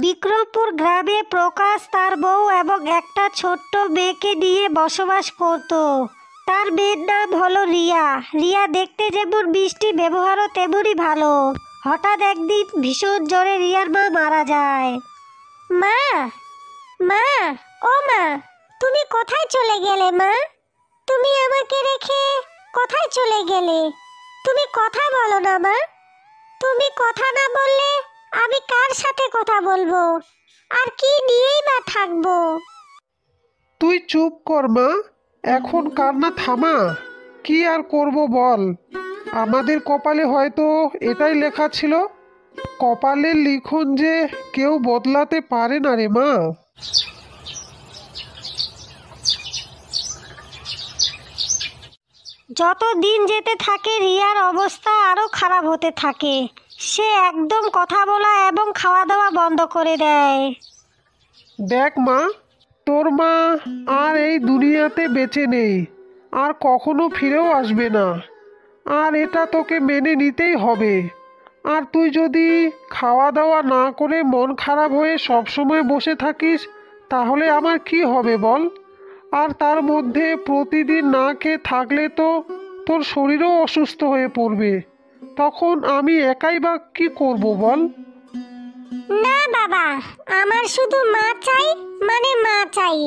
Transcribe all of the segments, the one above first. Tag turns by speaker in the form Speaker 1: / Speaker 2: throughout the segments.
Speaker 1: বিক্রমপুর গ্রামে প্রকাশ তার বউ এবং একটা ছোট্ট মেয়েকে নিয়ে বসবাস করত। তার মেয়ের নাম হলো রিয়া। রিয়া দেখতে যেমন মিষ্টি, ব্যবহারও তেমনই ভালো। হঠাৎ একদিন ভীষণ জ্বরে রিয়ার মা মারা যায়। মা, মা, ও মা, তুমি কোথায় চলে গেলে মা? তুমি আমাকে রেখে কোথায় চলে গেলে? তুমি কথা বলো না মা। তুমি কথা না বললে আমি কার সাথে কথা বলবো, আর কি নিয়েই বা থাকবো?
Speaker 2: তুই চুপ কর মা, এখন কান্না থামা। কি আর করব বল, আমাদের কপালে হয়তো এটাই লেখা ছিল। কপালের লিখন যে কেউ বদলাতে পারে না রে মা।
Speaker 1: যত দিন যেতে থাকে রিয়ার অবস্থা আরো খারাপ হতে থাকে। সে একদম কথা বলা এবং খাওয়া দাওয়া বন্ধ করে দেয়।
Speaker 2: দেখ মা, তোর মা আর এই দুনিয়াতে বেঁচে নেই, আর কখনো ফিরেও আসবে না। আর এটা তোকে মেনে নিতেই হবে। আর তুই যদি খাওয়া দাওয়া না করে মন খারাপ হয়ে সবসময় বসে থাকিস, তাহলে আমার কি হবে বল? আর তার মধ্যে প্রতিদিন না খেয়ে থাকলে তো তোর শরীরও অসুস্থ হয়ে পড়বে। তখন আমি একাই বা কি করব বল?
Speaker 1: না বাবা, আমার শুধু মা চাই, মানে মা চাই।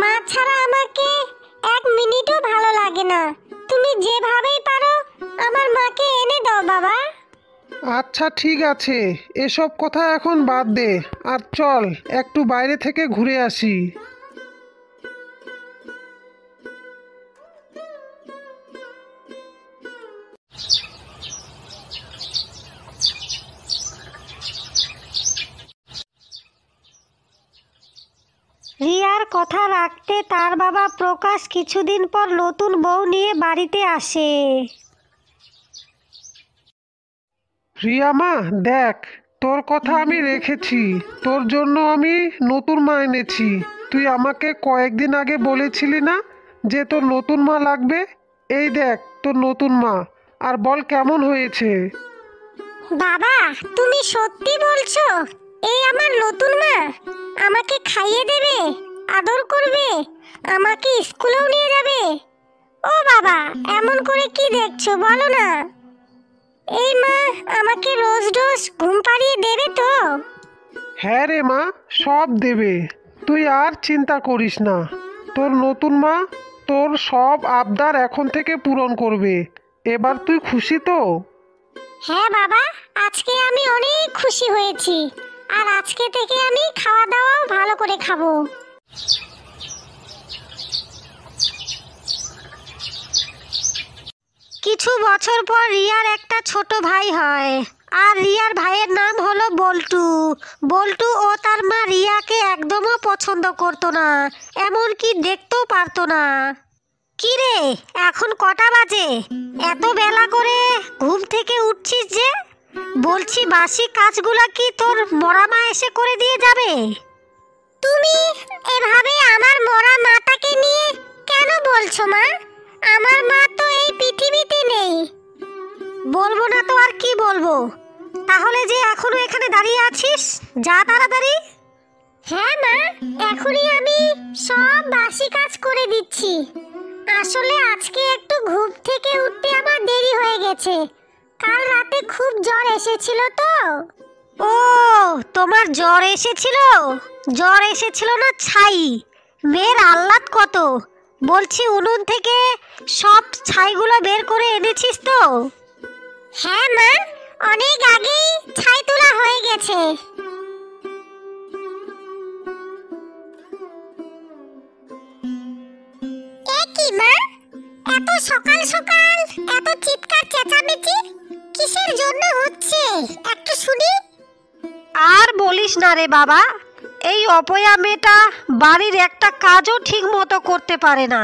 Speaker 1: মা ছাড়া আমাকে এক মিনিটও ভালো লাগে না। তুমি যেভাবেই পারো আমার মাকে এনে দাও বাবা।
Speaker 2: আচ্ছা ঠিক আছে, এসব কথা এখন বাদ দে, আর চল একটু বাইরে থেকে ঘুরে আসি।
Speaker 1: রিয়ার কথা রাখতে তার বাবা প্রকাশ কিছুদিন পর নতুন বউ নিয়ে বাড়িতে আসে।
Speaker 2: রিয়া মা, দেখ তোর কথা আমি রেখেছি। তোর জন্য আমি নতুন মা এনেছি। তুই আমাকে কয়েকদিন আগে বলেছিলি না যে তোর নতুন মা লাগবে? এই দেখ তোর নতুন মা, আর বল কেমন হয়েছে?
Speaker 1: বাবা, তুমি সত্যি বলছো? এই আমার নতুন মা আমাকে খাইয়ে দেবে, আদর করবে, আমাকে স্কুলেও নিয়ে যাবে? ও বাবা, এমন করে কি দেখছো বলো না? এই মা আমাকে রোজ রোজ ঘুম পাড়িয়ে দেবে তো?
Speaker 2: হ্যাঁ রে মা, সব দেবে। তুই আর চিন্তা করিস না। তোর নতুন মা তোর সব আবদার এখন থেকে পূরণ করবে। এবার তুই খুশি তো?
Speaker 1: হ্যাঁ বাবা, আজকে আমি অনেক খুশি হয়েছি। আর আজকে থেকে আমি খাওয়া দাওয়াও ভালো করে খাবো। কিছু বছর পর রিয়ার একটা ছোট ভাই হয়। আর রিয়ার ভাইয়ের নাম হলো বল্টু। বল্টু ও তার মা রিয়াকে একদমও পছন্দ করতো না, এমনকি দেখতেও পারতো না। কি রে, এখন কটা বাজে? এত বেলা করে ঘুম থেকে উঠছিস যে? বলছি বাসি কাজগুলা কি তোর মরা মা এসে করে দিয়ে যাবে? তুমি এভাবে আমার মরা মাটাকে নিয়ে কেন বলছো মা? আমার মা তো এই পৃথিবীতে নেই। বলবো না তো আর কি বলবো? তাহলে যে এখনো এখানে দাঁড়িয়ে আছিস, যা তাড়াতাড়ি। হ্যাঁ মা, এখনই আমি সব বাসি কাজ করে দিচ্ছি। আসলে আজকে একটু ঘুম থেকে উঠতে আমার দেরি হয়ে গেছে। কাল রাতে খুব জ্বর এসেছিল তো। ও, তোমার জ্বর এসেছিল? জ্বর এসেছিল না ছাই? মেয়ের আহ্লাদ কত! বলছি উনুন থেকে সব ছাইগুলো বের করে এনেছিস তো? হ্যাঁ মা, অনেক আগেই ছাই তোলা হয়ে গেছে। কি মা, এত সকাল সকাল এত চিৎকার চেঁচামেচি কিসের জন্য হচ্ছে একটু শুনি? আর বলিস না রে বাবা, এই অপয়া মেয়েটা বাড়ির একটা কাজও ঠিক মতো করতে পারে না।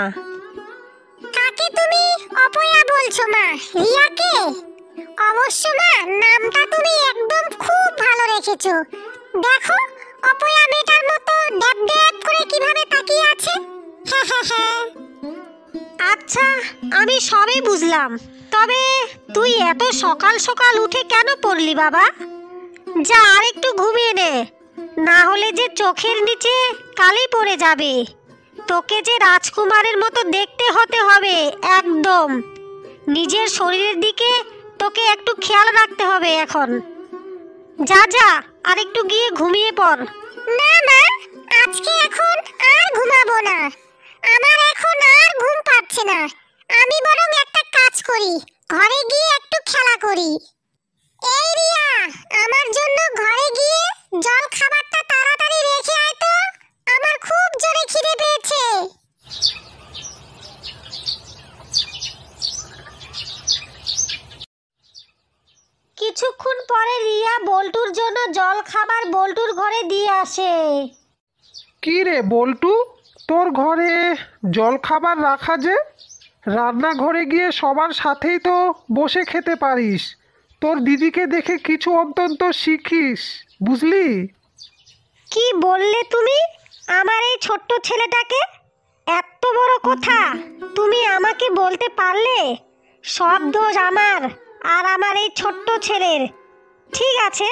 Speaker 1: কাকে তুমি অপয়া বলছো মা? রিয়াকে? অবশ্য মা, নামটা তুমি একদম খুব ভালো রেখেছো। দেখো অপয়া মেয়েটার মতো ড্যাব ড্যাব করে কিভাবে তাকিয়ে আছে। হ্যাঁ হ্যাঁ হ্যাঁ, আচ্ছা আমি সবই বুঝলাম। তবে তুই এত সকাল সকাল উঠে কেন পড়লি বাবা? যা আর একটু ঘুমিয়ে নে, না হলে যে চোখের নিচে কালি পড়ে যাবে। তোকে যে রাজকুমারের মতো দেখতে হতে হবে একদম। নিজের শরীরের দিকে তোকে একটু খেয়াল রাখতে হবে এখন। যা যা, আর একটু গিয়ে ঘুমিয়ে পড়।
Speaker 3: না মা, আজকে এখন আর ঘুমাবো না। আমার এখন আর ঘুম পাচ্ছে না। আমি বরং একটা কাজ করি, ঘরে গিয়ে একটু খেলা করি। এই রিয়া, আমার জন্য ঘরে গিয়ে জল খাবারটা তাড়াতাড়ি রেখে আয় তো। আমার খুব জোরে খিদে পেয়েছে।
Speaker 1: কিছুক্ষণ পরে রিয়া বল্টুর জন্য জল খাবার বল্টুর ঘরে দিয়ে আসে।
Speaker 2: কি রে বল্টু, তোর ঘরে জল খাবার রাখা যে? রান্নাঘরে গিয়ে সবার সাথেই তো বসে খেতে পারিস। তোর দিদিকে দেখে কিছু অন্তত শিখিস, বুঝলি?
Speaker 1: কি বললে তুমি আমার এই ছোট্ট ছেলেটাকে? এত বড় কথা তুমি আমাকে বলতে পারলে? সব দোষ আমার আর আমার এই ছোট্ট ছেলের। ঠিক আছে,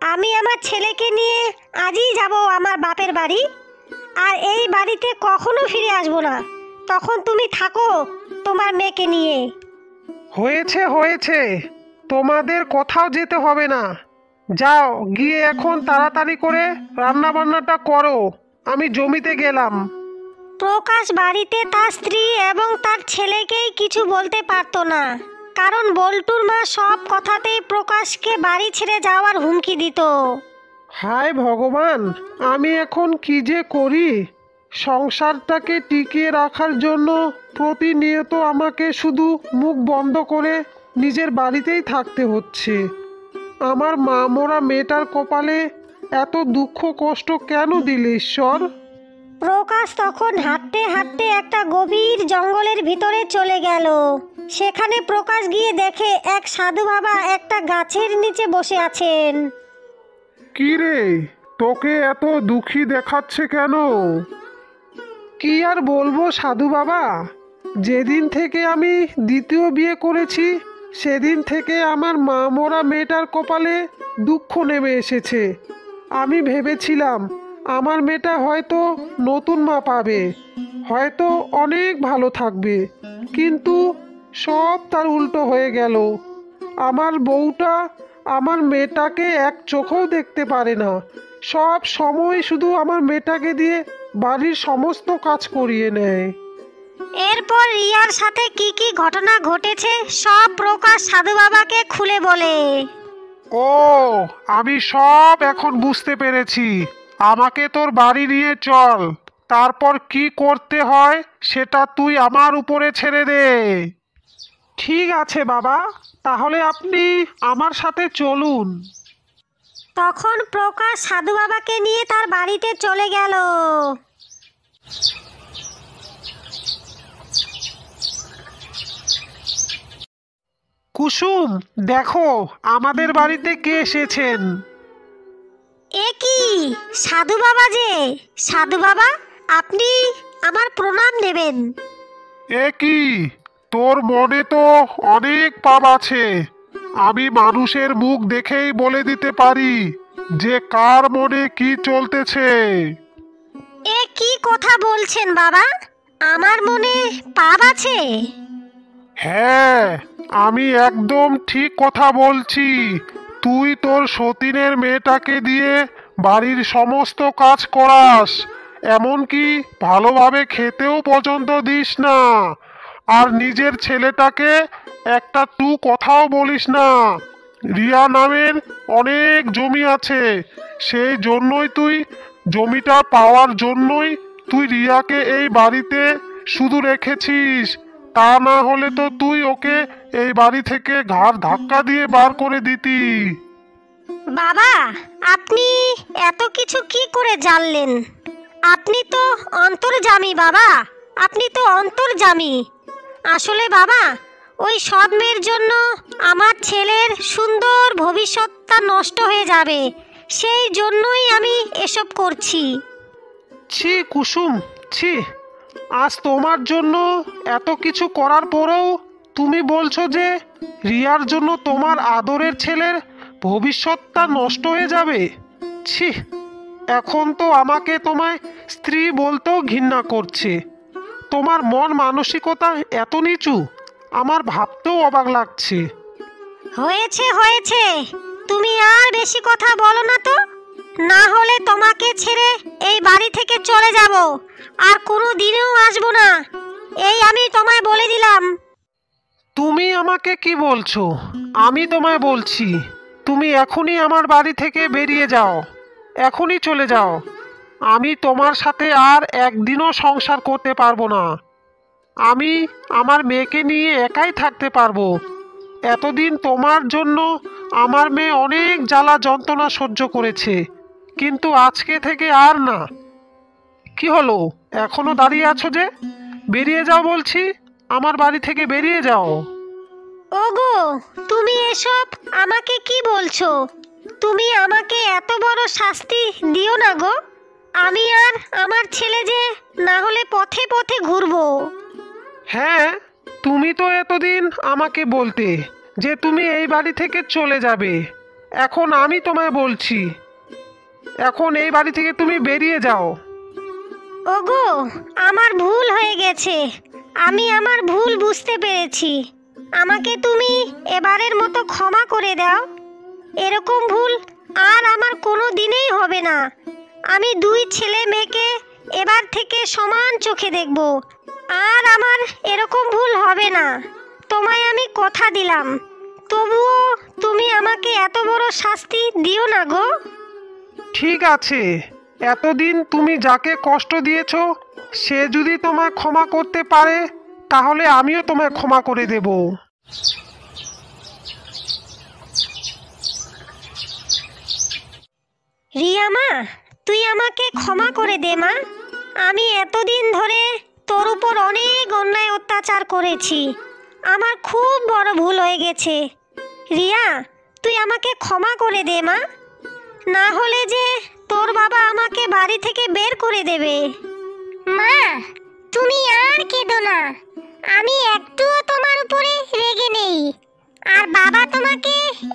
Speaker 1: আমি আমার ছেলেকে নিয়ে আজই যাব আমার বাপের বাড়ি, আর এই বাড়িতে কখনো ফিরে আসবো না। তখন তুমি থাকো তোমার মেয়েকে নিয়ে।
Speaker 2: হয়েছে হয়েছে, তোমাদের কোথাও যেতে হবে না। যাও গিয়ে এখন তাড়াতাড়ি করে রান্না বান্নাটা করো, আমি জমিতে গেলাম।
Speaker 1: প্রকাশ বাড়িতে তার স্ত্রী এবং তার ছেলেকেই কিছু বলতে পারতো না, কারণ বল্টুর মা সব কথাতেই প্রকাশকে বাড়ি ছেড়ে যাওয়ার হুমকি দিত।
Speaker 2: হায় ভগবান, আমি এখন কি যে করি? সংসারটাকে টিকিয়ে রাখার জন্য প্রতিনিয়ত আমাকে শুধু মুখ বন্ধ করে নিজের বাড়িতেই থাকতে হচ্ছে। আমার মা মরা মেয়েটার কপালে এত দুঃখ কষ্ট কেন দিলে ঈশ্বর?
Speaker 1: প্রকাশ তখন হাঁটতে হাঁটতে একটা গভীর জঙ্গলের ভিতরে চলে গেল। সেখানে প্রকাশ গিয়ে দেখে এক সাধু বাবা একটা গাছের নিচে বসে আছেন।
Speaker 2: কি রে, তোকে এত দুঃখী দেখাচ্ছে কেন? কি আর বলবো সাধু বাবা, যেদিন থেকে আমি দ্বিতীয় বিয়ে করেছি সেদিন থেকে আমার মা মরা মেয়েটার কপালে দুঃখ নেমে এসেছে। আমি ভেবেছিলাম আমার মেয়েটা হয়তো নতুন মা পাবে, হয়তো অনেক ভালো থাকবে, কিন্তু সব তার উল্টো হয়ে গেল। আমার বউটা আমার মেয়েটাকে এক চোখেও দেখতে পারে না, সব সময় শুধু আমার মেয়েটাকে দিয়ে বাড়ির সমস্ত কাজ করিয়ে নেয়।
Speaker 1: এরপর রিয়ার সাথে কি কি ঘটনা ঘটেছে সব প্রকাশ সাধু বাবাকে খুলে বলে।
Speaker 2: ও, আমি সব এখন বুঝতে পেরেছি। আমাকে তোর বাড়ি নিয়ে চল, তারপর কি করতে হয় সেটা তুই আমার উপরে ছেড়ে দে। ঠিক আছে বাবা, তাহলে আপনি আমার সাথে চলুন।
Speaker 1: তখন প্রকাশ সাধু বাবাকে নিয়ে তার বাড়িতে চলে গেল।
Speaker 2: কুসুম, দেখো আমাদের বাড়িতে কে এসেছেন।
Speaker 1: এ কি সাধু বাবা যে? সাধু বাবা, আপনি আমার প্রণাম নেবেন।
Speaker 2: এ কি, তোর মনে তো অনেক পাপ আছে। আমি মানুষের মুখ দেখেই বলে দিতে পারি যে কার মনে কি চলতেছে।
Speaker 1: এ কি কথা বলছেন বাবা? আমার মনে পাপ আছে?
Speaker 2: হ্যাঁ, আমি একদম ঠিক কথা বলছি। তুই তোর সতীনের মেয়েটাকে দিয়ে বাড়ির সমস্ত কাজ করাস, এমনকি ভালোভাবে খেতেও পর্যন্ত দিস না। আর নিজের ছেলেটাকে একটা তু কথাও বলিস না। রিয়া নামের অনেক জমি আছে, সেই জন্যই তুই জমিটা পাওয়ার জন্যই তুই রিয়াকে এই বাড়িতে শুধু রেখেছিস। তা না হলে তো তুই ওকে এই বাড়ি থেকে ঘাড় ধাক্কা দিয়ে বার করে দিতি।
Speaker 1: বাবা, আপনি এত কিছু কি করে জানলেন? আপনি তো অন্তর্যামী বাবা, আপনি তো অন্তর্যামী। আসলে বাবা, ওই সৎ মেয়ের জন্য আমার ছেলের সুন্দর ভবিষ্যৎটা নষ্ট হয়ে যাবে, সেই জন্যই আমি এসব করছি।
Speaker 2: ছি কুসুম, ছি। আজ তোমার জন্য এত কিছু করার পরেও তুমি বলছো যে রিয়ার জন্য তোমার আদরের ছেলের ভবিষ্যৎটা নষ্ট হয়ে যাবে? ছি। এখন তো আমাকে তোমায় স্ত্রী বলতেও ঘৃণা করছে। তোমার মন মানসিকতা এত নিচু, আমার ভাবতেও অবাক লাগছে।
Speaker 1: হয়েছে হয়েছে, তুমি আর বেশি কথা বলো না তো, না হলে তোমাকে ছেড়ে এই বাড়ি থেকে চলে যাব, আর কোনো দিনেও আসবো না, এই আমি তোমায় বলে দিলাম।
Speaker 2: তুমি আমাকে কি বলছো? আমি তোমায় বলছি, তুমি এখনই আমার বাড়ি থেকে বেরিয়ে যাও, এখনই চলে যাও। আমি তোমার সাথে আর একদিনও সংসার করতে পারবো না। আমি আমার মেয়েকে নিয়ে একাই থাকতে পারবো। এতদিন তোমার জন্য আমার মেয়ে অনেক জ্বালা যন্ত্রণা সহ্য করেছে, কিন্তু আজকে থেকে আর না। কি হলো, এখনো দাঁড়িয়ে আছো যে? বেরিয়ে যাও বলছি, আমার বাড়ি থেকে বেরিয়ে যাও।
Speaker 1: ওগো, তুমি এসব আমাকে কি বলছো? তুমি আমাকে এত বড় শাস্তি দিও না গো। আমি আর আমার ছেলে যে না হলে পথে পথে ঘুরবো।
Speaker 2: হ্যাঁ, তুমি তো এতদিন আমাকে বলতে যে তুমি এই বাড়ি থেকে চলে যাবে। এখন আমি তোমায় বলছি, এখন এই বাড়ি থেকে তুমি বেরিয়ে যাও।
Speaker 1: ওগো, আমার ভুল হয়ে গেছে, আমি আমার ভুল বুঝতে পেরেছি। আমাকে তুমি এবারের মতো ক্ষমা করে দাও। এরকম ভুল আর আমার কোনো দিনেই হবে না। আমি দুই ছেলে মেয়েকে এবার থেকে সমান চোখে দেখব, আর আমার এরকম ভুল হবে না। তোমায় আমি কথা দিলাম। তবুও তুমি আমাকে এত বড় শাস্তি দিও না গো।
Speaker 2: ঠিক আছে, এতদিন তুমি যাকে কষ্ট দিয়েছো সে যদি তোমায় ক্ষমা করতে পারে, তাহলে আমিও তোমায় ক্ষমা করে দেব।
Speaker 1: রিয়া মা, তুই আমাকে ক্ষমা করে দে মা। আমি এতদিন ধরে তোর উপর অনেক অন্যায় অত্যাচার করেছি। আমার খুব বড় ভুল হয়ে গেছে। রিয়া, তুই আমাকে ক্ষমা করে দে মা, না হলে যে তোর বাবা আমাকে বাড়ি থেকে বের করে দেবে।
Speaker 3: মা, তুমি আর কেঁদো না। আমি একটুও তোমার উপরে রেগে নেই। আর বাবা তোমাকে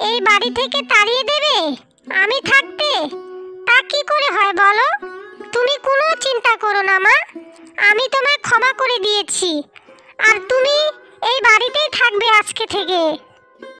Speaker 3: এই বাড়ি থেকে তাড়িয়ে দেবে আমি থাকতে? তা কি করে হয় বলো? তুমি কোনো চিন্তা করো না মা, আমি তোমায় ক্ষমা করে দিয়েছি। আর তুমি এই বাড়িতেই থাকবে আজকে থেকে।